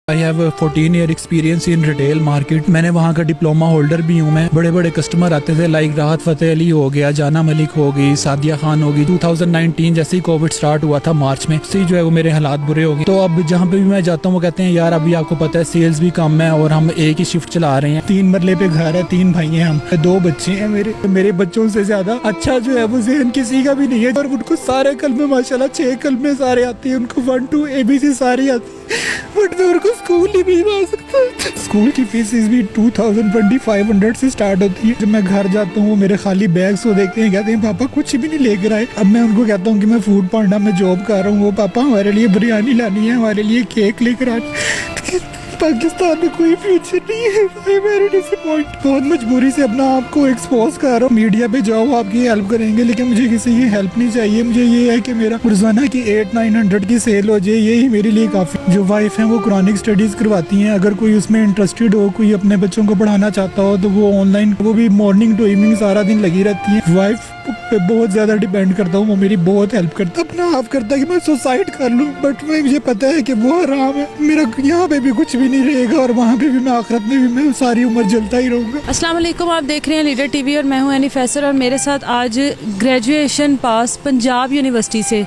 I have 14 year experience in retail market. मैंने वहाँ का डिप्लोमा होल्डर भी हूँ। मैं बड़े बड़े कस्टमर आते थे, लाइक राहत फ़तेह अली हो गया, जाना मलिक हो गई, सादिया खान होगी। 2019 जैसे ही कोविड स्टार्ट हुआ था मार्च में, से जो है वो मेरे हालात बुरे हो गए। तो अब जहाँ पे भी मैं जाता हूँ वो कहते हैं यार अभी आपको पता है सेल्स भी कम है और हम एक ही शिफ्ट चला रहे हैं। 3 मरले पे घर है, 3 भाई हैं हम, 2 बच्चे हैं। मेरे बच्चों से ज्यादा अच्छा जो है वो ज़हन किसी का भी नहीं है। और उनको सारे कलमे माशाल्लाह 6 कलमे सारे आते हैं, उनको 1 to ABC सारी आती है। बट मैं उनको स्कूल ही नहीं ला सकता। स्कूल की फीस भी 2000-2500 से स्टार्ट होती है। जब मैं घर जाता हूँ वो मेरे खाली बैग्स को देखते हैं, कहते हैं पापा कुछ भी नहीं लेकर आए। अब मैं उनको कहता हूँ कि मैं फूड पांडा में जॉब कर रहा हूँ, वो पापा हमारे लिए बिरयानी लानी है, हमारे लिए केक लेकर आनी। पाकिस्तान में कोई फ्यूचर नहीं है। I very disappoint. बहुत मजबूरी से अपना आप को एक्सपोज कर रहा हूँ। मीडिया पे जाओ, आपकी हेल्प करेंगे, लेकिन मुझे किसी की हेल्प नहीं चाहिए। मुझे ये है कि मेरा रोजाना की 800-900 की सेल हो जाए, यही मेरे लिए काफ़ी। जो वाइफ हैं वो कुरानिक स्टडीज़ करवाती हैं। अगर कोई उसमें इंटरेस्टेड हो, कोई अपने बच्चों को पढ़ाना चाहता हो, तो वो ऑनलाइन, वो भी मॉर्निंग टू इवनिंग सारा दिन लगी रहती है। वाइफ पे बहुत ज़्यादा डिपेंड करता हूँ, वो मेरी बहुत हेल्प करता है। अपना आप करता है कि मैं सुसाइड कर लूँ, बट मुझे पता है कि वो हराम है। मेरा यहाँ पे भी कुछ भी नहीं रहेगा और वहाँ पे भी मैं आखिरत में भी मैं सारी उम्र जलता ही रहूँगा। अस्सलाम वालेकुम, आप देख रहे हैं लीडर टीवी और मैं हूँ एनी फैसल। और मेरे साथ आज ग्रेजुएशन पास पंजाब यूनिवर्सिटी से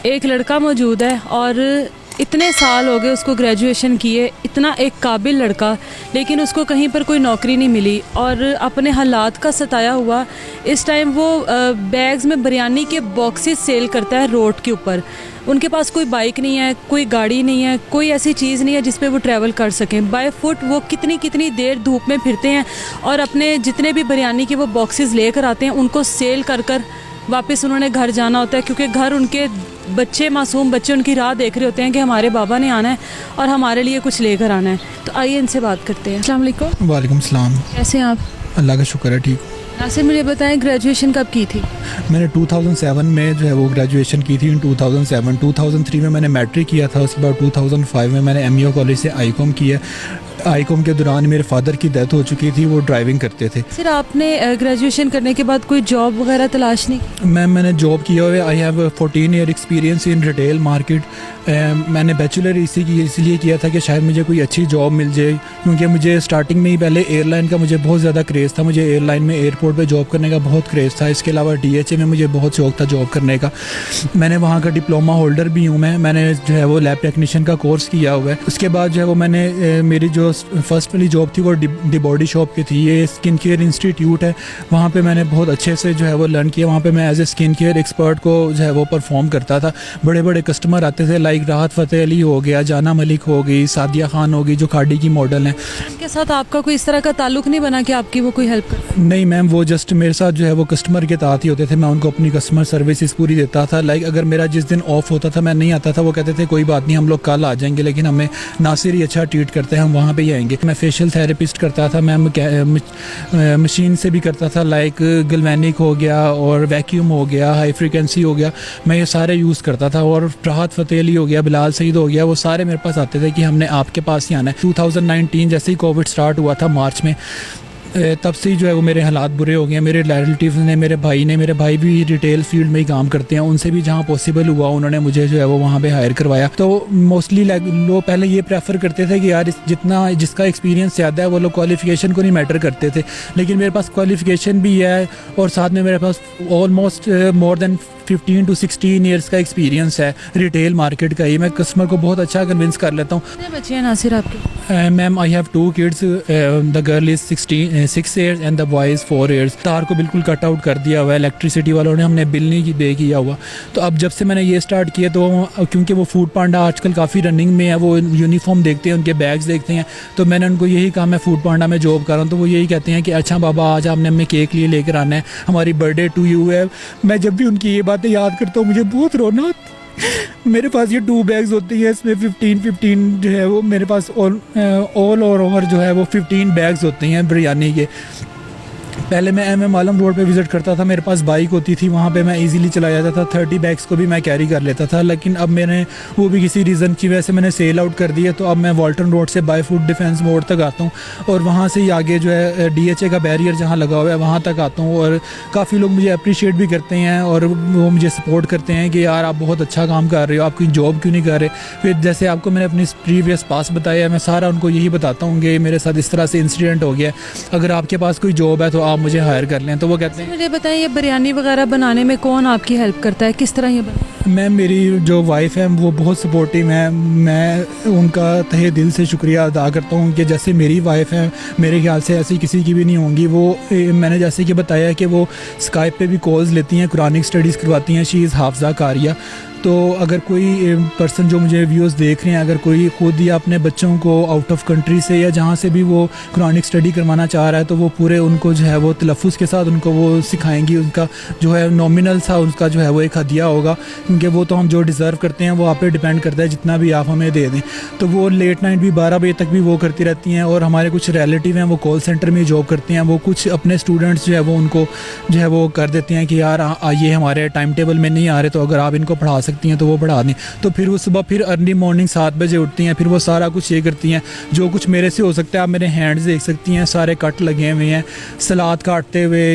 एक लड़का मौजूद है और इतने साल हो गए उसको ग्रेजुएशन किए, इतना एक काबिल लड़का, लेकिन उसको कहीं पर कोई नौकरी नहीं मिली और अपने हालात का सताया हुआ इस टाइम वो बैग्स में बिरयानी के बॉक्सेस सेल करता है रोड के ऊपर। उनके पास कोई बाइक नहीं है, कोई गाड़ी नहीं है, कोई ऐसी चीज़ नहीं है जिस पे वो ट्रैवल कर सकें। बाय फुट वो कितनी देर धूप में फिरते हैं और अपने जितने भी बिरयानी के वो बॉक्सेस लेकर आते हैं उनको सेल कर कर वापस उन्होंने घर जाना होता है, क्योंकि घर उनके बच्चे, मासूम बच्चे उनकी राह देख रहे होते हैं कि हमारे बाबा ने आना है और हमारे लिए कुछ लेकर आना है। तो आइए इनसे बात करते हैं। अस्सलाम वालेकुम। वालेकुम सलाम। कैसे हैं आप? अल्लाह का शुक्र है, ठीक हूँ। नासिर, मुझे बताएं ग्रेजुएशन कब की थी? मैंने 2007 में जो है वो ग्रेजुएशन की थी। इन 2003 में मैंने मैट्रिक किया था। उसके बाद 2005 में मैंने MEO कॉलेज से ICOM किया। ICOM के दौरान मेरे फादर की डेथ हो चुकी थी, वो ड्राइविंग करते थे। सिर आपने ग्रेजुएशन करने के बाद कोई जॉब वगैरह तलाश नहीं? मैंने जॉब किया हुआ है। I have 14 year experience in retail market. मैंने बैचलर इसलिए किया था कि शायद मुझे कोई अच्छी जॉब मिल जाए, क्योंकि मुझे स्टार्टिंग में ही पहले एयरलाइन का मुझे बहुत ज़्यादा क्रेज़ था। मुझे एयरलाइन में एयरपोर्ट पे जॉब करने का बहुत क्रेज़ था। इसके अलावा DHA में मुझे बहुत शौक था जॉब करने का। मैंने वहाँ का डिप्लोमा होल्डर भी हूँ। मैंने जो है वो लैब टेक्नीशियन का कोर्स किया हुआ है। उसके बाद जो है वो मैंने मेरी जो फर्स्ट वाली जॉब थी वो दी बॉडी शॉप की थी। ये स्किन केयर इंस्टीट्यूट है, वहाँ पे मैंने बहुत अच्छे से जो है वो लर्न किया। वहाँ पे मैं as a skin care expert को जो है वो परफॉर्म करता था। बड़े बड़े कस्टमर आते थे, लाइक राहत फ़तेह अली हो गया, जाना मलिक हो गई, सादिया खान होगी, जो खाड़ी की मॉडल हैं। उनके साथ आपका कोई इस तरह का ताल्लुक नहीं बना कि आपकी वो कोई हेल्प कर? नहीं मैम, वो जस्ट मेरे साथ जो है वो कस्टमर के तहत ही होते थे। मैं उनको अपनी कस्टमर सर्विसेज पूरी देता था। लाइक अगर मेरा जिस दिन ऑफ होता था, मैं नहीं आता था, वो कहते थे कोई बात नहीं, हम लोग कल आ जाएंगे, लेकिन हमें नासिर ही अच्छा ट्रीट करते हैं, हम वहाँ पे ही आएंगे। मैं फेशियल थेरेपिस्ट करता था, मैं मशीन से भी करता था, लाइक गल्वेनिक हो गया और वैक्यूम हो गया, हाई फ्रिक्वेंसी हो गया, मैं ये सारे यूज़ करता था। और राहत फ़तेह अली हो गया, बिलाल सईद हो गया, वो सारे मेरे पास आते थे कि हमने आपके पास ही आना है। 2019 जैसे ही कोविड स्टार्ट हुआ था मार्च में, तब से ही जो है वो मेरे हालात बुरे हो गए। मेरे रिलेटिव्स ने, मेरे भाई भी रिटेल फील्ड में ही काम करते हैं, उनसे भी जहाँ पॉसिबल हुआ उन्होंने मुझे जो है वो वहाँ पे हायर करवाया। तो मोस्टली लोग पहले ये प्रेफर करते थे कि यार जिसका एक्सपीरियंस ज़्यादा है वो लोग क्वालिफिकेशन को नहीं मैटर करते थे, लेकिन मेरे पास क्वालिफिकेशन भी है और साथ में मेरे पास almost more than 15 to 16 years का एक्सपीरियंस है रिटेल मार्केट का ही। मैं कस्टमर को बहुत अच्छा कन्विंस कर लेता हूँ। कितने बच्चे हैं नासिर आपके? Ma'am I have 2 kids. The girl is 6 years and the boy is 4 years. तार को बिल्कुल कट आउट कर दिया हुआ है इलेक्ट्रिसिटी वालों ने, हमने बिल नहीं पे किया हुआ। तो अब जब से मैंने ये स्टार्ट किया, तो क्योंकि वो फूड पांडा आजकल काफ़ी रनिंग में है, वो यूनिफॉर्म देखते हैं, उनके बैग्स देखते हैं, तो मैंने उनको यही कहा मैं फूड पांडा में जॉब कर रहा हूँ। तो वो यही कहते हैं कि अच्छा बाबा आज आपने हमें केक लिए लेकर आना है, हमारी बर्थडे टू यू है। मैं जब भी उनकी ये बातें याद करता हूँ मुझे बहुत रोना आता है। मेरे पास ये 2 बैग्स होती हैं, इसमें 15 जो है वो मेरे पास ऑल ओवर जो है वो 15 बैग्स होते हैं बिरयानी के। पहले मैं MM आलम रोड पे विज़िट करता था, मेरे पास बाइक होती थी, वहाँ पे मैं इजीली चला जाता था, 30 बैग्स को भी मैं कैरी कर लेता था। लेकिन अब मैंने वो भी किसी रीज़न की वजह से मैंने सेल आउट कर दिया, तो अब मैं वॉल्टन रोड से बाय फूड डिफेंस मोड़ तक आता हूँ और वहाँ से ही आगे जो है DHA का बैरियर जहाँ लगा हुआ है वहाँ तक आता हूँ। और काफ़ी लोग मुझे अप्रिशिएट भी करते हैं और वो मुझे सपोर्ट करते हैं कि यार आप बहुत अच्छा काम कर रहे हो, आप कोई जॉब क्यों नहीं कर रहे। फिर जैसे आपको मैंने अपनी प्रीवियस पास बताया, मैं सारा उनको यही बताता हूँ कि मेरे साथ इस तरह से इंसिडेंट हो गया, अगर आपके पास कोई जॉब है तो आप मुझे हायर कर लें। तो वो कहते हैं मुझे बताएं, ये बिरयानी वगैरह बनाने में कौन आपकी हेल्प करता है, किस तरह ये मैम मेरी जो वाइफ़ है वो बहुत सपोर्टिव है, मैं उनका तहे दिल से शुक्रिया अदा करता हूँ कि जैसे मेरी वाइफ़ है मेरे ख्याल से ऐसी किसी की भी नहीं होंगी। वो मैंने जैसे कि बताया कि वो स्काइप पे भी कॉल्स लेती हैं, कुरानिक स्टडीज़ करवाती हैं, शी इज़ हाफजा कारिया। तो अगर कोई पर्सन जो मुझे व्यूज़ देख रहे हैं, अगर कोई खुद या अपने बच्चों को आउट ऑफ कंट्री से या जहाँ से भी वो कुरानिक स्टडी करवाना चाह रहा है, तो वो पूरे उनको जो है वो तलफ़्फ़ुज़ के साथ उनको वो सिखाएंगी। उनका जो है नॉमिनल सा उसका जो है वो एक हदिया होगा, क्योंकि वो तो हम जो डिज़र्व करते हैं वो आप पे डिपेंड करता है, जितना भी आप हमें दे दें। तो वो लेट नाइट भी 12 बजे तक भी वो करती रहती हैं। और हमारे कुछ रिलेटिव हैं वो कॉल सेंटर में जॉब करते हैं, वो कुछ अपने स्टूडेंट्स जो है वो उनको जो है वो कर देते हैं कि यार ये हमारे टाइम टेबल में नहीं आ रहे, तो अगर आप इनको पढ़ा सकती हैं तो वो पढ़ा दें। तो फिर वो सुबह फिर अर्ली मॉर्निंग 7 बजे उठती हैं, फिर वो सारा कुछ ये करती हैं जो कुछ मेरे से हो सकता है। आप मेरे हैंड्स देख सकती हैं, सारे कट लगे हुए हैं, सलाद काटते हुए,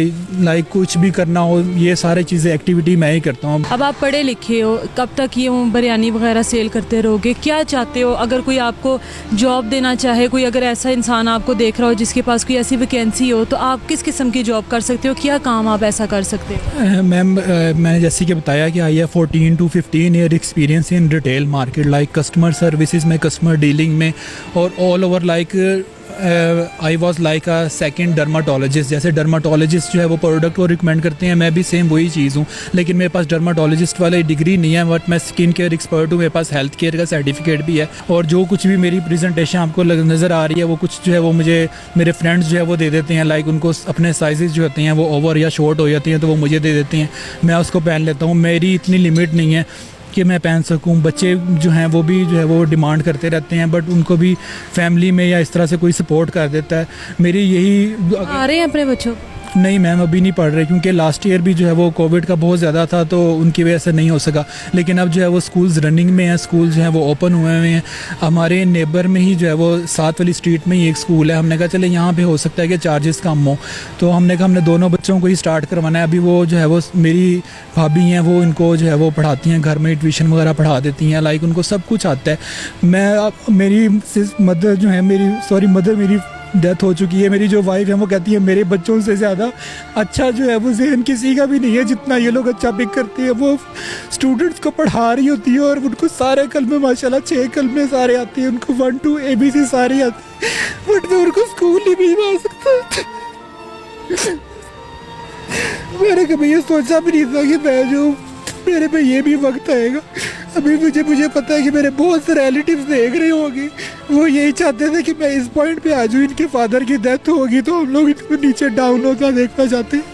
लाइक कुछ भी करना हो, ये सारी चीज़ें एक्टिविटी मैं ही करता हूँ। अब आप पढ़े लिखे हो, कब तक ये बिरयानी वगैरह सेल करते रहोगे, क्या चाहते हो? अगर कोई आपको जॉब देना चाहे, कोई अगर ऐसा इंसान आपको देख रहा हो जिसके पास कोई ऐसी वैकेंसी हो, तो आप किस किस्म की जॉब कर सकते हो, क्या काम आप ऐसा कर सकते हो? मैम मैंने जैसे कि बताया कि आई है 14 to 15 year experience in retail market, like customer services में, कस्टमर डीलिंग में, और all over like I was like a second dermatologist. जैसे डर्माटोलॉजिस्ट जो है वो प्रोडक्ट को रिकमेंड करते हैं, मैं भी सेम वही चीज़ हूँ, लेकिन मेरे पास डर्माटोलॉजिस्ट वाली डिग्री नहीं है, बट मैं स्किन केयर एक्सपर्ट हूँ, मेरे पास हेल्थ केयर का सर्टिफिकेट भी है। और जो कुछ भी मेरी प्रेजेंटेशन आपको नज़र आ रही है, वो कुछ जो है वो मुझे मेरे फ्रेंड्स जो है वो दे देते हैं, लाइक उनको अपने साइजेस जो होते हैं वो ओवर या शॉर्ट हो जाती हैं, तो वो मुझे दे देते हैं, मैं उसको पहन लेता हूँ। मेरी इतनी लिमिट नहीं है कि मैं पहन सकूं। बच्चे जो हैं वो भी जो है वो डिमांड करते रहते हैं, बट उनको भी फैमिली में या इस तरह से कोई सपोर्ट कर देता है। मेरी यही आ रहे हैं अपने बच्चों? नहीं मैम, अभी नहीं पढ़ रहे, क्योंकि लास्ट ईयर भी जो है वो कोविड का बहुत ज़्यादा था, तो उनकी वजह से नहीं हो सका। लेकिन अब जो है वो स्कूल्स रनिंग में हैं, स्कूल जो है वो ओपन हुए हुए हैं। हमारे नेबर में ही जो है वो 7 वाली स्ट्रीट में ही एक स्कूल है, हमने कहा चले यहाँ पे हो सकता है कि चार्जेस कम हो, तो हमने कहा हमने दोनों बच्चों को ही स्टार्ट करवाना है। अभी वो जो है वो मेरी भाभी हैं, वो इनको जो है वो पढ़ाती हैं, घर में ट्यूशन वगैरह पढ़ा देती हैं, लाइक उनको सब कुछ आता है। मेरी मदर जो है मेरी डेथ हो चुकी है। मेरी जो वाइफ है वो कहती है मेरे बच्चों से ज़्यादा अच्छा जो है वो जहन किसी का भी नहीं है, जितना ये लोग अच्छा पिक करते हैं। वो स्टूडेंट्स को पढ़ा रही होती है और उनको सारे कलमे माशाल्लाह 6 कलमे सारे आते हैं, उनको 1 to ABC सारे आते हैं, बट मैं उनको स्कूल ही नहीं आ सकता। मैंने कभी ये सोचा भी नहीं था कि मैं जो मेरे पे ये भी वक्त आएगा। अभी मुझे पता है कि मेरे बहुत से रिलेटिव्स देख रहे होंगे, वो यही चाहते थे कि मैं इस पॉइंट पे आ जाऊँ, इनके फादर की डेथ होगी तो हम लोग इनको नीचे डाउन होता देखना चाहते हैं।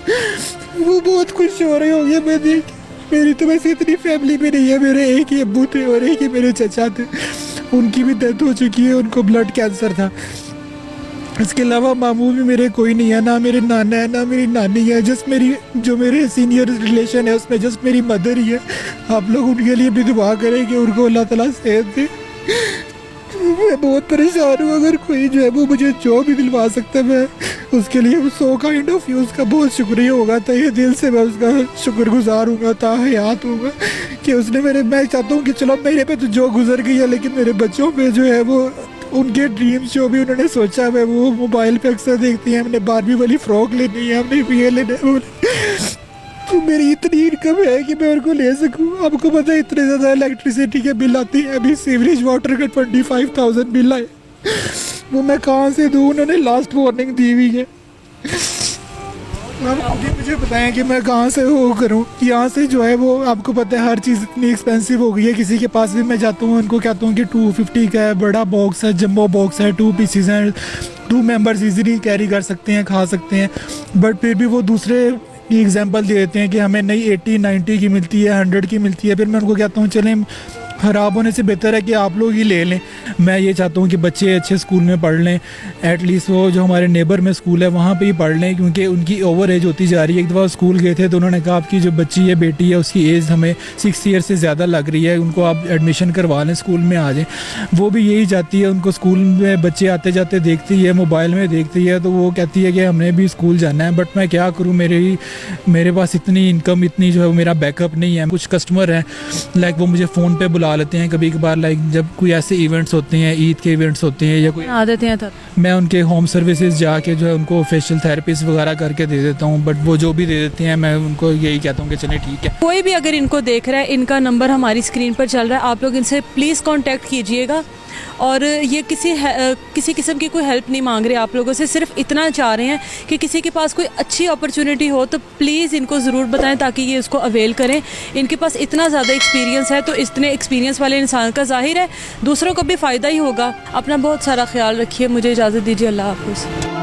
वो बहुत खुश हो रहे होंगे मैं देख। मेरी तो वैसे इतनी फैमिली भी नहीं है, मेरे एक ही अब्बू थे और एक ही मेरे चचा थे, उनकी भी डेथ हो चुकी है, उनको ब्लड कैंसर था। इसके अलावा मामू भी मेरे कोई नहीं है, ना मेरे नाना है ना मेरी नानी है, जस्ट मेरे सीनियर रिलेशन है उसमें जस्ट मेरी मदर ही है। आप लोग उनके लिए भी दुआ करें कि उनको अल्लाह ताला सेहत दे। मैं बहुत परेशान हूँ, अगर कोई जो है वो मुझे जॉब भी दिलवा सकता है, मैं उसके लिए सो काइंड ऑफ यूज़ का बहुत शुक्रिया होगा, तहे दिल से मैं उसका शुक्रगुजार हूँगा, ताहयात हूँगा कि उसने मैं चाहता हूँ कि चलो मेरे पे तो जो गुजर गई है, लेकिन मेरे बच्चों पे जो है वो उनके ड्रीम्स जो भी उन्होंने सोचा है वो मोबाइल पे अक्सर देखती हैं। हमने बारबी वाली फ्रॉक लेनी है, हमने ये लेना है, तो मेरी इतनी इनकम है कि मैं उनको ले सकूँ। आपको पता है इतने ज़्यादा इलेक्ट्रिसिटी के बिल आती हैं, अभी सीवरेज वाटर का 25,000 बिल आए, वो मैं कहाँ से दूँ? उन्होंने लास्ट वार्निंग दी हुई है। आप मुझे बताएं कि मैं कहाँ से वो करूँ? यहाँ से जो है वो आपको पता है हर चीज़ इतनी एक्सपेंसिव हो गई है। किसी के पास भी मैं जाता हूँ उनको कहता हूँ कि 250 का है, बड़ा बॉक्स है, जम्बो बॉक्स है, 2 पीसीज हैं, 2 मेंबर्स इजीली कैरी कर सकते हैं, खा सकते हैं, बट फिर भी वो दूसरे की एग्जांपल दे देते हैं कि हमें नहीं 80-90 की मिलती है, 100 की मिलती है। फिर मैं उनको कहता हूँ चलें ख़राब होने से बेहतर है कि आप लोग ही ले लें। मैं ये चाहता हूँ कि बच्चे अच्छे स्कूल में पढ़ लें, एटलीस्ट वो जो हमारे नेबर में स्कूल है वहाँ पे ही पढ़ लें, क्योंकि उनकी ओवर एज होती जा रही है। एक दफ़ा स्कूल गए थे तो उन्होंने कहा आपकी जो बच्ची है, बेटी है, उसकी एज हमें 6 ईयर से ज़्यादा लग रही है, उनको आप एडमिशन करवा लें, स्कूल में आ जाएँ। वो भी यही चाहती है, उनको स्कूल में बच्चे आते जाते देखती है, मोबाइल में देखती है, तो वो कहती है कि हमने भी स्कूल जाना है। बट मैं क्या करूँ, मेरे पास इतनी इनकम, इतनी जो है मेरा बैकअप नहीं है। कुछ कस्टमर हैं लाइक वो मुझे फ़ोन पे बुला लेते हैं कभी कभार, लाइक जब कोई ऐसे इवेंट्स होते हैं, ईद के इवेंट्स होते हैं या कोई आदत है तब मैं उनके होम सर्विसेज जाके जो है उनको फेशियल थेरेपीज वगैरह करके दे देता हूँ। बट वो जो भी दे देते हैं मैं उनको यही कहता हूँ कि चलें ठीक है। कोई भी अगर इनको देख रहा है, इनका नंबर हमारी स्क्रीन पर चल रहा है, आप लोग इनसे प्लीज़ कांटेक्ट कीजिएगा। और ये किसी किस्म की कोई हेल्प नहीं मांग रहे आप लोगों से, सिर्फ इतना चाह रहे हैं कि किसी के पास कोई अच्छी अपॉर्चुनिटी हो तो प्लीज़ इनको ज़रूर बताएं ताकि ये उसको अवेल करें। इनके पास इतना ज़्यादा एक्सपीरियंस है, तो इतने एक्सपीरियंस वाले इंसान का जाहिर है दूसरों को भी फ़ायदा ही होगा। अपना बहुत सारा ख्याल रखिए। मुझे इजाज़त दीजिए। अल्लाह हाफ़िज़।